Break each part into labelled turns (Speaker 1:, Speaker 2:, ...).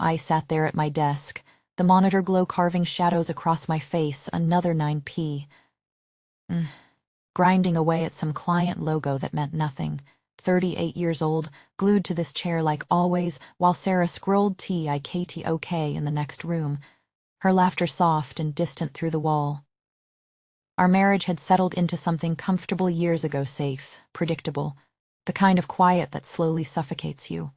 Speaker 1: I sat there at my desk, the monitor glow carving shadows across my face, another 9p. Grinding away at some client logo that meant nothing. 38 years old, glued to this chair like always, while Sarah scrolled TIKTOK in the next room, her laughter soft and distant through the wall. Our marriage had settled into something comfortable years ago, safe, predictable, the kind of quiet that slowly suffocates you.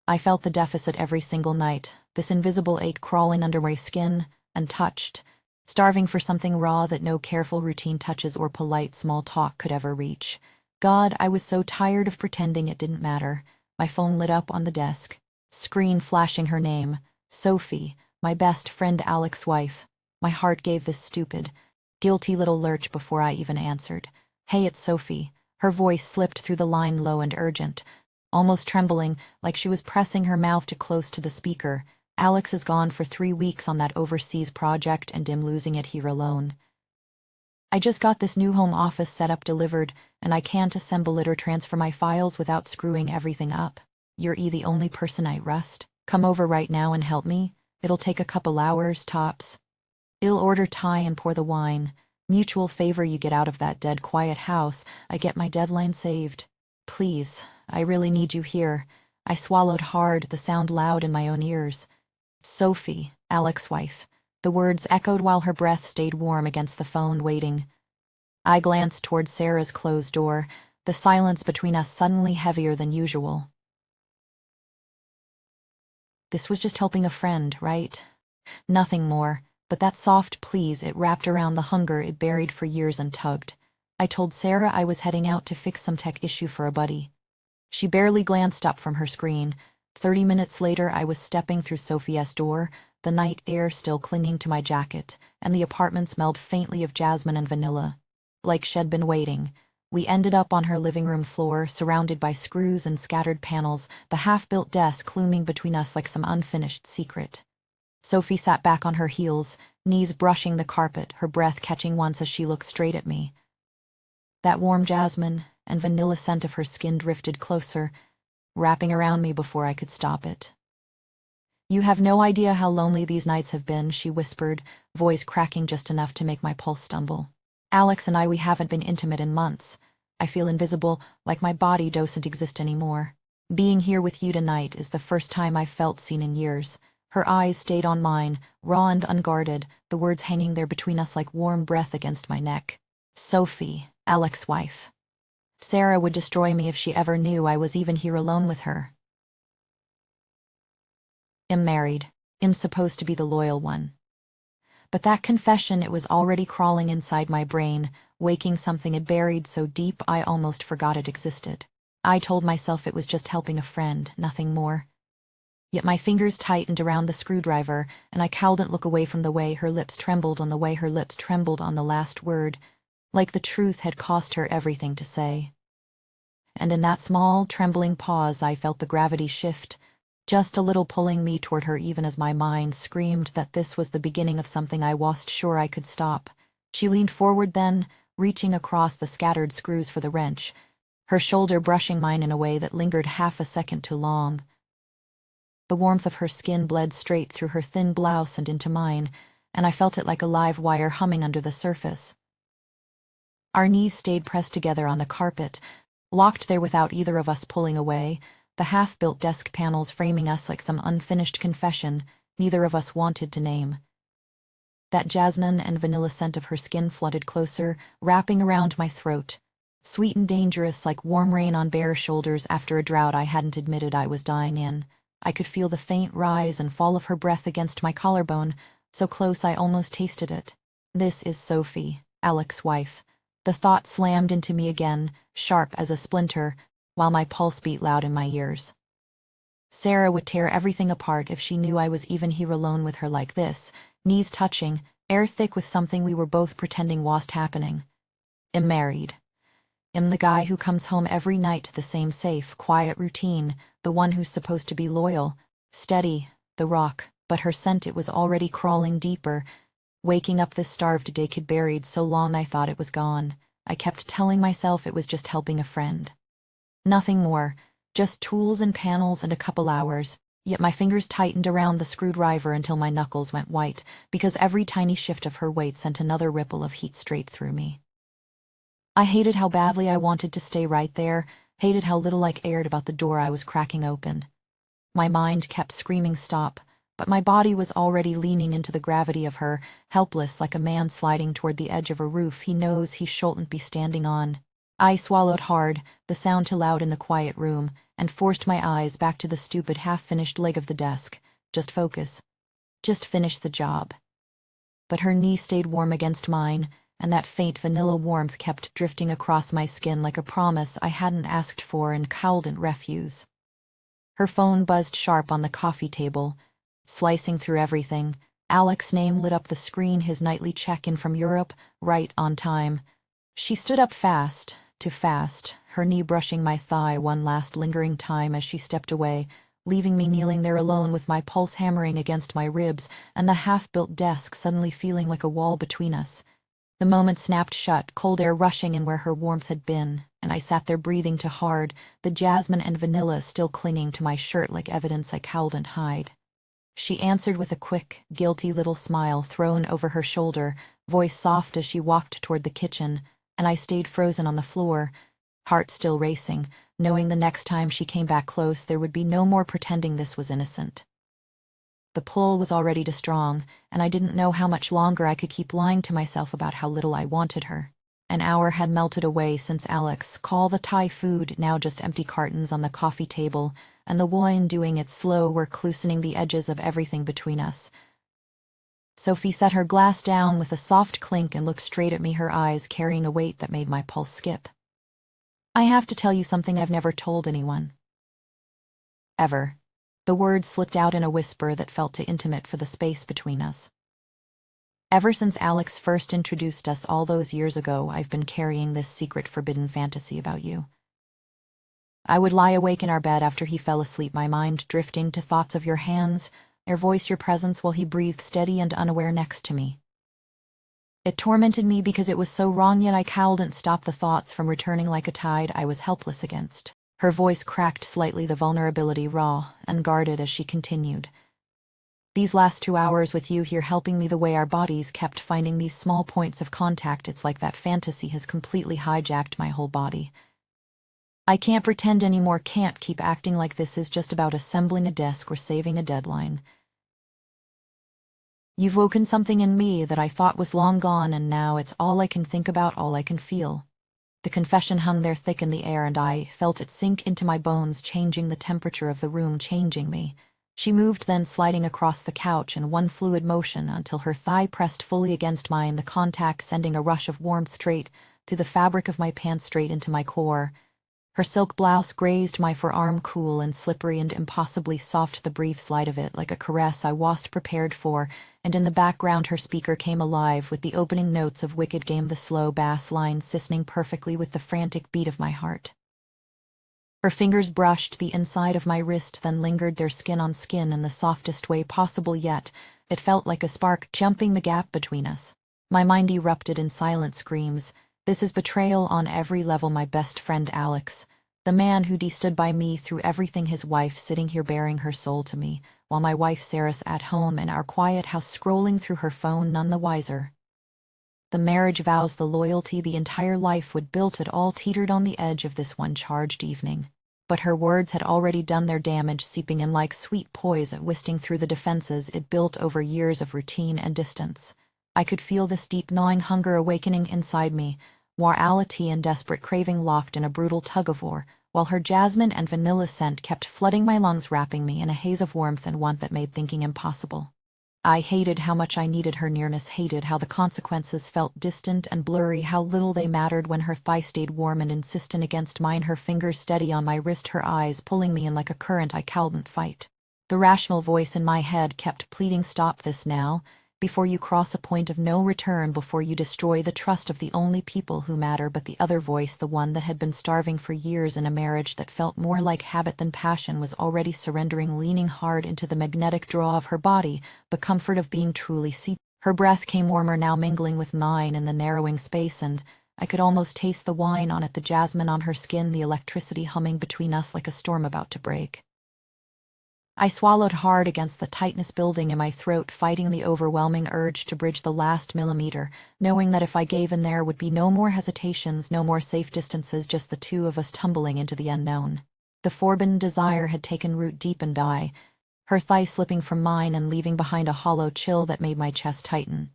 Speaker 1: I felt the deficit every single night, this invisible ache crawling under my skin, untouched, starving for something raw that no careful routine touches or polite small talk could ever reach. God, I was so tired of pretending it didn't matter. My phone lit up on the desk, screen flashing her name, Sophie, my best friend Alex's wife. My heart gave this stupid, guilty little lurch before I even answered. Hey, it's Sophie. Her voice slipped through the line low and urgent, almost trembling, like she was pressing her mouth too close to the speaker. Alex is gone for 3 weeks on that overseas project and I'm losing it here alone. I just got this new home office setup delivered, and I can't assemble it or transfer my files without screwing everything up. You're the only person I trust. Come over right now and help me. It'll take a couple hours, tops. I'll order Thai and pour the wine. Mutual favor, you get out of that dead quiet house, I get my deadline saved. Please, I really need you here. I swallowed hard, the sound loud in my own ears. Sophie, Alex's wife. The words echoed while her breath stayed warm against the phone, waiting. I glanced toward Sarah's closed door, the silence between us suddenly heavier than usual. This was just helping a friend, right? Nothing more, but that soft please, it wrapped around the hunger it buried for years and tugged. I told Sarah I was heading out to fix some tech issue for a buddy. She barely glanced up from her screen. 30 minutes later, I was stepping through Sophia's door, the night air still clinging to my jacket, and the apartment smelled faintly of jasmine and vanilla. Like she'd been waiting. We ended up on her living room floor, surrounded by screws and scattered panels, the half-built desk looming between us like some unfinished secret. Sophie sat back on her heels, knees brushing the carpet, her breath catching once as she looked straight at me. That warm jasmine and vanilla scent of her skin drifted closer, wrapping around me before I could stop it. You have no idea how lonely these nights have been, she whispered, voice cracking just enough to make my pulse stumble. Alex and I, we haven't been intimate in months. I feel invisible, like my body doesn't exist anymore. Being here with you tonight is the first time I've felt seen in years. Her eyes stayed on mine, raw and unguarded, the words hanging there between us like warm breath against my neck. Sophie, Alex's wife. Sarah would destroy me if she ever knew I was even here alone with her. I'm married. I'm supposed to be the loyal one. But that confession, it was already crawling inside my brain, waking something it buried so deep I almost forgot it existed. I told myself it was just helping a friend, nothing more. Yet my fingers tightened around the screwdriver, and I couldn't look away from the way her lips trembled on the last word, like the truth had cost her everything to say. And in that small, trembling pause I felt the gravity shift, just a little, pulling me toward her even as my mind screamed that this was the beginning of something I wasn't sure I could stop. She leaned forward then, reaching across the scattered screws for the wrench, her shoulder brushing mine in a way that lingered half a second too long. The warmth of her skin bled straight through her thin blouse and into mine, and I felt it like a live wire humming under the surface. Our knees stayed pressed together on the carpet, locked there without either of us pulling away, the half-built desk panels framing us like some unfinished confession neither of us wanted to name. That jasmine and vanilla scent of her skin flooded closer, wrapping around my throat, sweet and dangerous like warm rain on bare shoulders after a drought I hadn't admitted I was dying in. I could feel the faint rise and fall of her breath against my collarbone, so close I almost tasted it. This is Sophie, Alex's wife. The thought slammed into me again, sharp as a splinter, while my pulse beat loud in my ears. Sarah would tear everything apart if she knew I was even here alone with her like this, knees touching, air thick with something we were both pretending wasn't happening. I'm married. I'm the guy who comes home every night to the same safe, quiet routine, the one who's supposed to be loyal, steady, the rock, but her scent, it was already crawling deeper, waking up this starved dick had buried so long I thought it was gone. I kept telling myself it was just helping a friend. Nothing more, just tools and panels and a couple hours, Yet my fingers tightened around the screwdriver until my knuckles went white, because every tiny shift of her weight sent another ripple of heat straight through me. I hated how badly I wanted to stay right there, hated how little I cared about the door I was cracking open. My mind kept screaming stop, but my body was already leaning into the gravity of her, helpless like a man sliding toward the edge of a roof he knows he shouldn't be standing on. I swallowed hard, the sound too loud in the quiet room, and forced my eyes back to the stupid half-finished leg of the desk. Just focus. Just finish the job. But her knee stayed warm against mine, and that faint vanilla warmth kept drifting across my skin like a promise I hadn't asked for and couldn't refuse. Her phone buzzed sharp on the coffee table, slicing through everything. Alex's name lit up the screen, his nightly check-in from Europe, right on time. She stood up fast, too fast, her knee brushing my thigh one last lingering time as she stepped away, leaving me kneeling there alone with my pulse hammering against my ribs and the half-built desk suddenly feeling like a wall between us. The moment snapped shut, cold air rushing in where her warmth had been, and I sat there breathing too hard, the jasmine and vanilla still clinging to my shirt like evidence I couldn't hide. She answered with a quick, guilty little smile thrown over her shoulder, voice soft as she walked toward the kitchen, and I stayed frozen on the floor, heart still racing, knowing the next time she came back close there would be no more pretending this was innocent. The pull was already too strong, and I didn't know how much longer I could keep lying to myself about how little I wanted her. An hour had melted away since Alex called the Thai food, now just empty cartons on the coffee table, and the wine doing its slow work loosening the edges of everything between us. Sophie set her glass down with a soft clink and looked straight at me, her eyes carrying a weight that made my pulse skip. "I have to tell you something I've never told anyone. Ever." The words slipped out in a whisper that felt too intimate for the space between us. "Ever since Alex first introduced us all those years ago, I've been carrying this secret forbidden fantasy about you." I would lie awake in our bed after he fell asleep, my mind drifting to thoughts of your hands, your voice, your presence, while he breathed steady and unaware next to me. It tormented me because it was so wrong, yet I couldn't stop the thoughts from returning like a tide I was helpless against. Her voice cracked slightly, the vulnerability raw, unguarded as she continued. "These last 2 hours with you here helping me, the way our bodies kept finding these small points of contact, it's like that fantasy has completely hijacked my whole body. I can't pretend anymore, can't keep acting like this is just about assembling a desk or saving a deadline. You've woken something in me that I thought was long gone, and now it's all I can think about, all I can feel." The confession hung there thick in the air, and I felt it sink into my bones, changing the temperature of the room, changing me. She moved, then sliding across the couch in one fluid motion until her thigh pressed fully against mine, the contact sending a rush of warmth straight through the fabric of my pants, straight into my core. Her silk blouse grazed my forearm, cool and slippery and impossibly soft, the brief slide of it like a caress I wasn't prepared for, and in the background her speaker came alive with the opening notes of Wicked Game, the slow bass line sissening perfectly with the frantic beat of my heart. Her fingers brushed the inside of my wrist, then lingered, their skin on skin in the softest way possible, yet it felt like a spark jumping the gap between us. My mind erupted in silent screams. This is betrayal on every level. My best friend Alex, the man who stood by me through everything, his wife sitting here baring her soul to me, while my wife Sarah's at home in our quiet house scrolling through her phone, none the wiser. The marriage vows, the loyalty, the entire life would built, it all teetered on the edge of this one charged evening. But her words had already done their damage, seeping in like sweet poison, whisking through the defenses it built over years of routine and distance. I could feel this deep gnawing hunger awakening inside me, morality and desperate craving locked in a brutal tug-of-war, while her jasmine and vanilla scent kept flooding my lungs, wrapping me in a haze of warmth and want that made thinking impossible. I hated how much I needed her nearness, hated how the consequences felt distant and blurry, how little they mattered when her thigh stayed warm and insistent against mine, her fingers steady on my wrist, her eyes pulling me in like a current I couldn't fight. The rational voice in my head kept pleading, "Stop this now, before you cross a point of no return, before you destroy the trust of the only people who matter." But the other voice, the one that had been starving for years in a marriage that felt more like habit than passion, was already surrendering, leaning hard into the magnetic draw of her body, the comfort of being truly seen. Her breath came warmer now, mingling with mine in the narrowing space, and I could almost taste the wine on it, the jasmine on her skin, the electricity humming between us like a storm about to break. I swallowed hard against the tightness building in my throat, fighting the overwhelming urge to bridge the last millimeter, knowing that if I gave in there would be no more hesitations, no more safe distances, just the two of us tumbling into the unknown. The forbidden desire had taken root deep in Di, her thigh slipping from mine and leaving behind a hollow chill that made my chest tighten.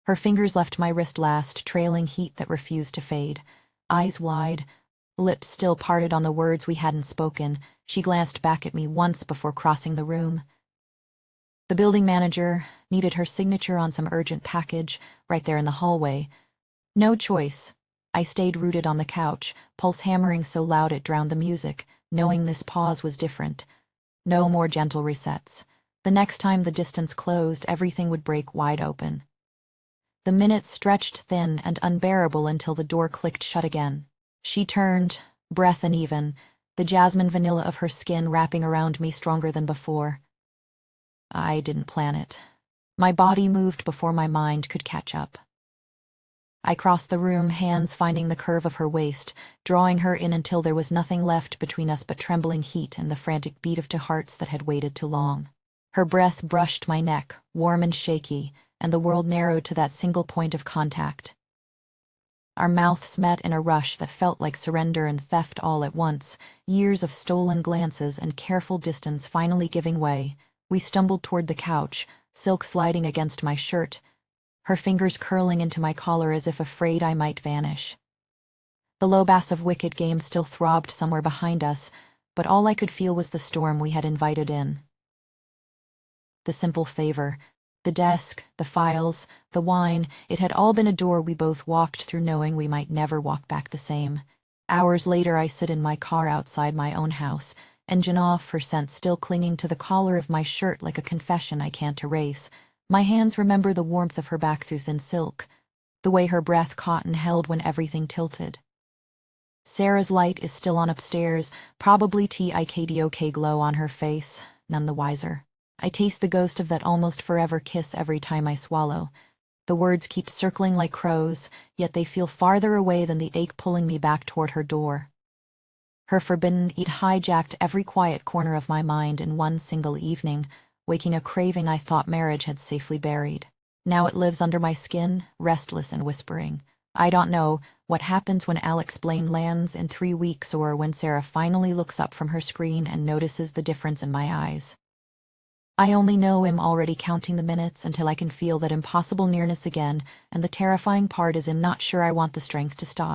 Speaker 1: Her fingers left my wrist last, trailing heat that refused to fade. Eyes wide, lips still parted on the words we hadn't spoken, she glanced back at me once before crossing the room. The building manager needed her signature on some urgent package right there in the hallway. No choice. I stayed rooted on the couch, pulse hammering so loud it drowned the music, knowing this pause was different. No more gentle resets. The next time the distance closed, everything would break wide open. The minutes stretched thin and unbearable until the door clicked shut again. She turned, breath uneven, the jasmine vanilla of her skin wrapping around me stronger than before. I didn't plan it. My body moved before my mind could catch up. I crossed the room, hands finding the curve of her waist, drawing her in until there was nothing left between us but trembling heat and the frantic beat of two hearts that had waited too long. Her breath brushed my neck, warm and shaky, and the world narrowed to that single point of contact. Our mouths met in a rush that felt like surrender and theft all at once, years of stolen glances and careful distance finally giving way. We stumbled toward the couch, silk sliding against my shirt, her fingers curling into my collar as if afraid I might vanish. The low bass of Wicked Game still throbbed somewhere behind us, but all I could feel was the storm we had invited in. The simple favor, the desk, the files, the wine, it had all been a door we both walked through knowing we might never walk back the same. Hours later I sit in my car outside my own house, engine off, her scent still clinging to the collar of my shirt like a confession I can't erase. My hands remember the warmth of her back through thin silk, the way her breath caught and held when everything tilted. Sarah's light is still on upstairs, probably TIKDOK glow on her face, none the wiser. I taste the ghost of that almost forever kiss every time I swallow. The words keep circling like crows, yet they feel farther away than the ache pulling me back toward her door. Her forbidden eat hijacked every quiet corner of my mind in one single evening, waking a craving I thought marriage had safely buried. Now it lives under my skin, restless and whispering. I don't know what happens when Alex Blaine lands in 3 weeks or when Sarah finally looks up from her screen and notices the difference in my eyes. I only know I'm already counting the minutes until I can feel that impossible nearness again, and the terrifying part is I'm not sure I want the strength to stop.